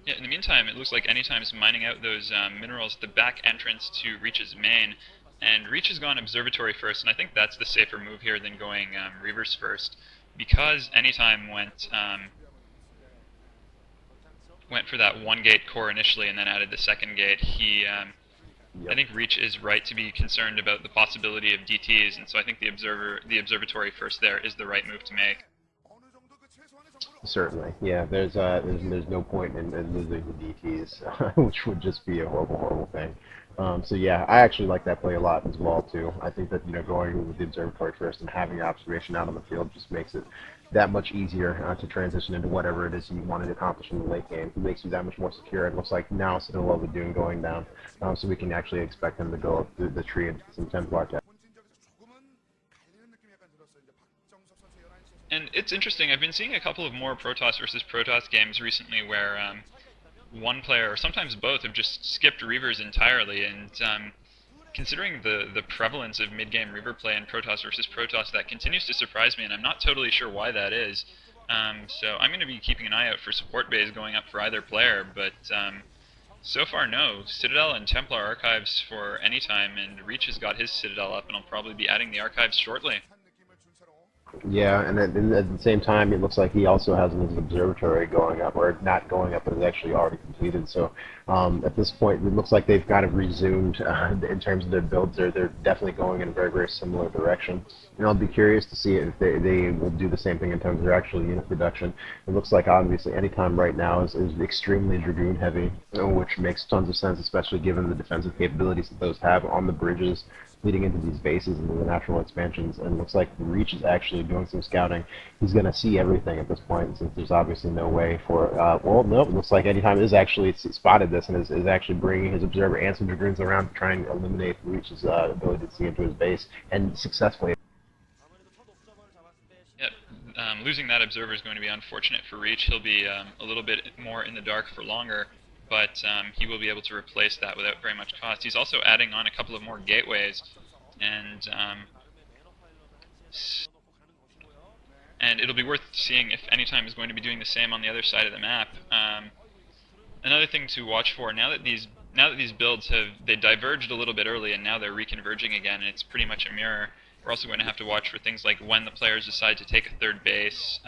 Yeah, in the meantime, it looks like Anytime's mining out those minerals at the back entrance to Reach's main, and Reach has gone Observatory first, and I think that's the safer move here than going Reavers first, because Anytime went for that one gate core initially and then added the second gate. I Yep. think Reach is right to be concerned about the possibility of DTs, and so I think the Observatory first there is the right move to make. Certainly, yeah. There's no point in losing the DTS, which would just be a horrible, horrible thing. So yeah, I actually like that play a lot as well too. I think that going with the observatory first and having observation out on the field just makes it that much easier to transition into whatever it is you wanted to accomplish in the late game. It makes you that much more secure. It looks like now Citadel will be doing going down, so we can actually expect them to go up the tree into some Templar attack. And it's interesting. I've been seeing a couple of more Protoss versus Protoss games recently where one player, or sometimes both, have just skipped Reavers entirely. And considering the prevalence of mid-game Reaver play in Protoss versus Protoss, that continues to surprise me, and I'm not totally sure why that is. So I'm going to be keeping an eye out for support bays going up for either player, but so far no. Citadel and Templar archives for Anytime, and Reach has got his Citadel up, and I'll probably be adding the archives shortly. Yeah, and at the same time, it looks like he also has an observatory going up, or not going up, but is actually already completed. So at this point, it looks like they've kind of resumed in terms of their builds. They're definitely going in a very, very similar direction. And I'll be curious to see if they will do the same thing in terms of their actual unit production. It looks like obviously Anytime right now is extremely Dragoon heavy, which makes tons of sense, especially given the defensive capabilities that those have on the bridges leading into these bases and the natural expansions. And it looks like Reach is actually doing some scouting. He's going to see everything at this point, since there's obviously no way for. Well, no, it looks like Anytime is actually spotted this and is actually bringing his observer and some dragoons around to try and eliminate Reach's ability to see into his base, and successfully. Yep. Losing that observer is going to be unfortunate for Reach. He'll be a little bit more in the dark for longer, but he will be able to replace that without very much cost. He's also adding on a couple of more gateways, and it'll be worth seeing if Anytime is going to be doing the same on the other side of the map. Another thing to watch for now that these builds they diverged a little bit early and now they're reconverging again, and it's pretty much a mirror. We're also going to have to watch for things like when the players decide to take a third base,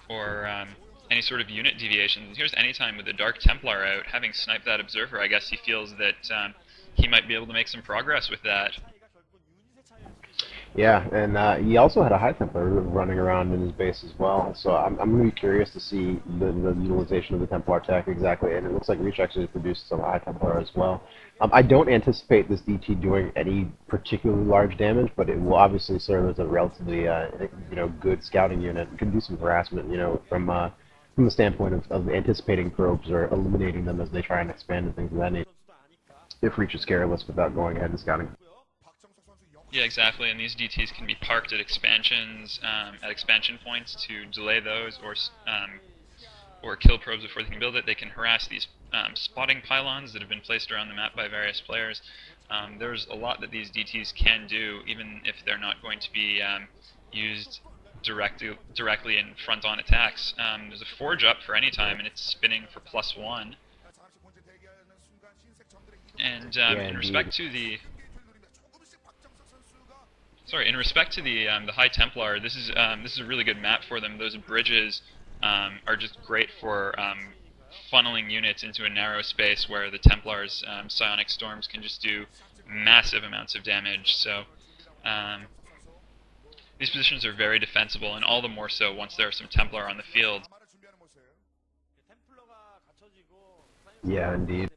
or any sort of unit deviation. Here's Anytime with the Dark Templar out, having sniped that observer. I guess he feels that he might be able to make some progress with that. Yeah, and he also had a High Templar running around in his base as well. So I'm going to be curious to see the utilization of the Templar tech exactly. And it looks like Reach actually produced some High Templar as well. I don't anticipate this DT doing any particularly large damage, but it will obviously serve as a relatively good scouting unit. It can do some harassment, from the standpoint of anticipating probes or eliminating them as they try and expand and things of that nature. If Reach is careless without going ahead and scouting. Yeah, exactly. And these DTs can be parked at expansion points to delay those, or kill probes before they can build it. They can harass these spotting pylons that have been placed around the map by various players. There's a lot that these DTs can do, even if they're not going to be used directly in front-on attacks. There's a forge up for any time, and it's spinning for +1. And Yeah, indeed. in respect to the High Templar, this is a really good map for them. Those bridges are just great for funneling units into a narrow space where the Templars' psionic storms can just do massive amounts of damage. So um, these positions are very defensible, and all the more so once there are some Templar on the field. Yeah, indeed.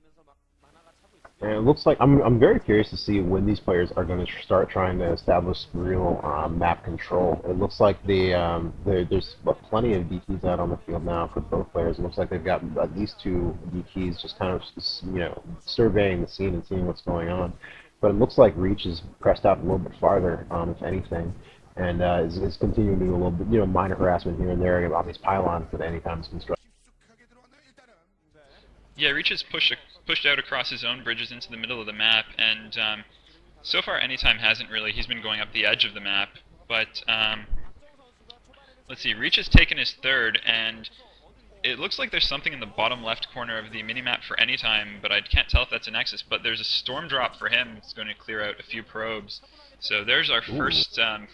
And it looks like I'm very curious to see when these players are going to start trying to establish real map control. It looks like there's plenty of DTs out on the field now for both players. It looks like they've got at least two DTs just kind of surveying the scene and seeing what's going on. But it looks like Reach is pressed out a little bit farther, if anything, and is continuing to do a little bit minor harassment here and there on these pylons that Anytime is constructed. Yeah, Reach has pushed out across his own bridges into the middle of the map, and so far Anytime hasn't really. He's been going up the edge of the map, but let's see. Reach has taken his third, and It looks like there's something in the bottom left corner of the minimap for Anytime, but I can't tell if that's a Nexus. But there's a storm drop for him. It's going to clear out a few probes. So there's our Ooh.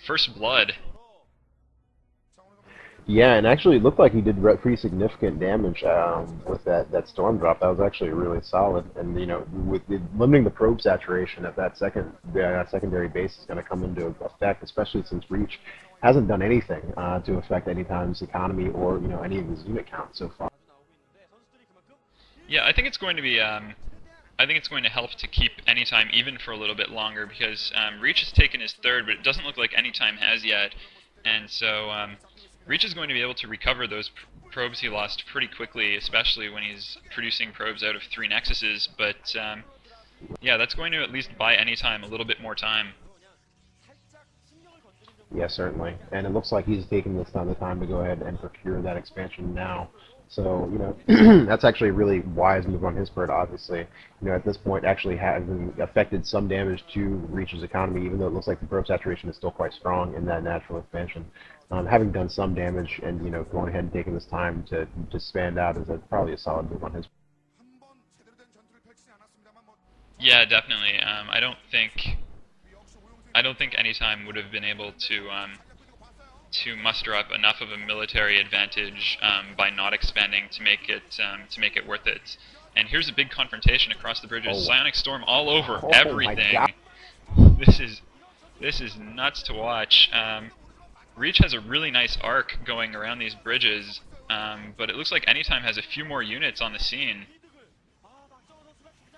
first blood. Yeah, and actually it looked like he did pretty significant damage with that storm drop. That was actually really solid. And with limiting the probe saturation at that secondary base is going to come into effect, especially since Reach hasn't done anything to affect Anytime's economy or any of his unit count so far. Yeah, I think it's going to be. I think it's going to help to keep Anytime even for a little bit longer because Reach has taken his third, but it doesn't look like Anytime has yet, and so Reach is going to be able to recover those probes he lost pretty quickly, especially when he's producing probes out of 3 Nexuses. But yeah, that's going to at least buy Anytime a little bit more time. Yeah, certainly. And it looks like he's taking this the time to go ahead and procure that expansion now. So, that's actually a really wise move on his part, obviously. At this point, actually having affected some damage to Reach's economy, even though it looks like the probe saturation is still quite strong in that natural expansion. Having done some damage and, going ahead and taking this time to expand out is probably a solid move on his part. Yeah, definitely. I don't think Anytime would have been able to muster up enough of a military advantage by not expanding to make it worth it. And here's a big confrontation across the bridges. Oh. Psionic Storm all over Oh, everything. my This is nuts to watch. Reach has a really nice arc going around these bridges, but it looks like Anytime has a few more units on the scene.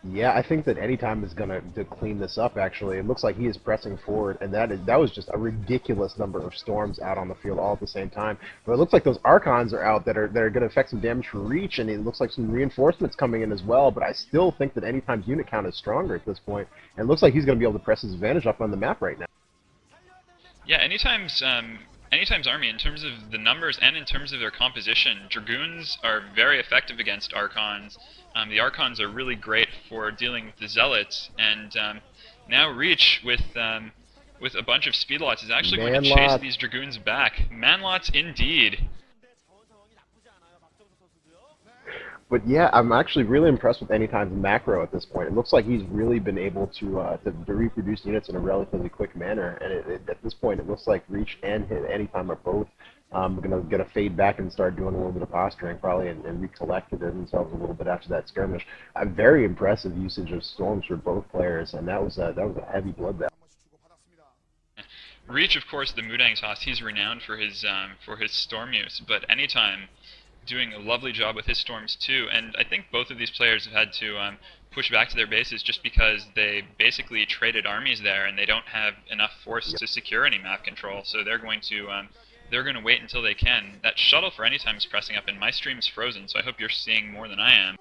Yeah, I think that Anytime is going to clean this up, actually. It looks like he is pressing forward, and that was just a ridiculous number of storms out on the field all at the same time. But it looks like those Archons are out that are going to affect some damage for Reach, and it looks like some reinforcements coming in as well. But I still think that Anytime's unit count is stronger at this point, and it looks like he's going to be able to press his advantage up on the map right now. Yeah, Anytime's army, in terms of the numbers and in terms of their composition, Dragoons are very effective against Archons. The Archons are really great for dealing with the Zealots, and now Reach with a bunch of speedlots is actually going to chase these Dragoons back. Manlots indeed. But yeah, I'm actually really impressed with Anytime's macro at this point. It looks like he's really been able to reproduce units in a relatively quick manner, and at this point, it looks like Reach and Anytime are both going to get a fade back and start doing a little bit of posturing, probably, and recollect themselves a little bit after that skirmish. A very impressive usage of storms for both players, and that was a heavy bloodbath. Reach, of course, the Mudang toss, he's renowned for his storm use, but Anytime doing a lovely job with his storms too, and I think both of these players have had to push back to their bases just because they basically traded armies there and they don't have enough force to secure any map control, so they're going to wait until they can. That shuttle for Anytime is pressing up, and my stream's frozen, so I hope you're seeing more than I am.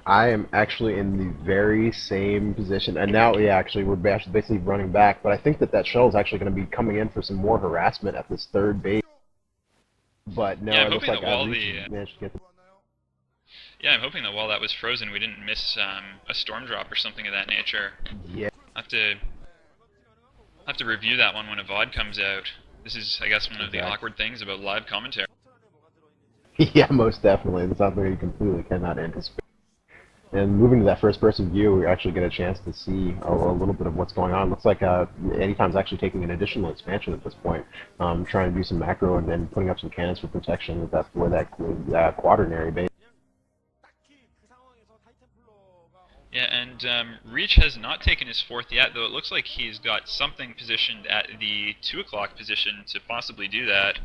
I am actually in the very same position, and now, yeah, actually, we're basically running back, but I think that shuttle is actually going to be coming in for some more harassment at this third base. But no, yeah, it looks like managed to get the... Yeah, I'm hoping that while that was frozen, we didn't miss a storm drop or something of that nature. Yeah. I'll have to review that one when a VOD comes out. This is, I guess, one of the awkward things about live commentary. Yeah, most definitely. It's something you completely cannot anticipate. And moving to that first-person view, we actually get a chance to see a little bit of what's going on. Looks like Anytime's actually taking an additional expansion at this point, trying to do some macro and then putting up some cannons for protection. That's where that quaternary base. Yeah, and Reach has not taken his fourth yet, though it looks like he's got something positioned at the 2 o'clock position to possibly do that.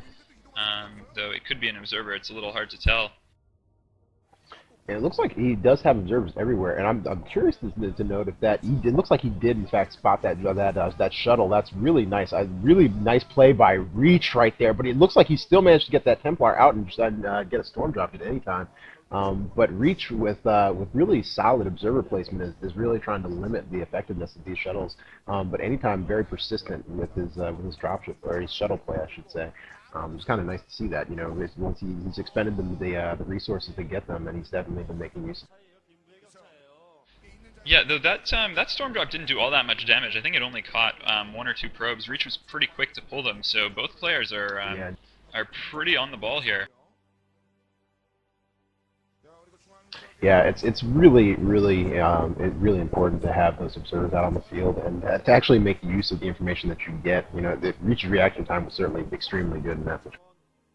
Though it could be an observer, it's a little hard to tell. And it looks like he does have observers everywhere, and I'm curious to note if it looks like he did in fact spot that shuttle. That's really nice. A really nice play by Reach right there. But it looks like he still managed to get that Templar out and just get a storm drop at any time. But Reach with really solid observer placement is really trying to limit the effectiveness of these shuttles. But Anytime very persistent with his dropship, or his shuttle play, I should say. It's kind of nice to see that, once he's expended the resources to get them, and he's definitely been making use of it. Yeah, though that storm drop didn't do all that much damage. I think it only caught 1 or 2 probes. Reach was pretty quick to pull them, so both players are pretty on the ball here. Yeah, it's really important to have those observers out on the field and to actually make use of the information that you get. You know, the reach reaction time was certainly extremely good in that situation.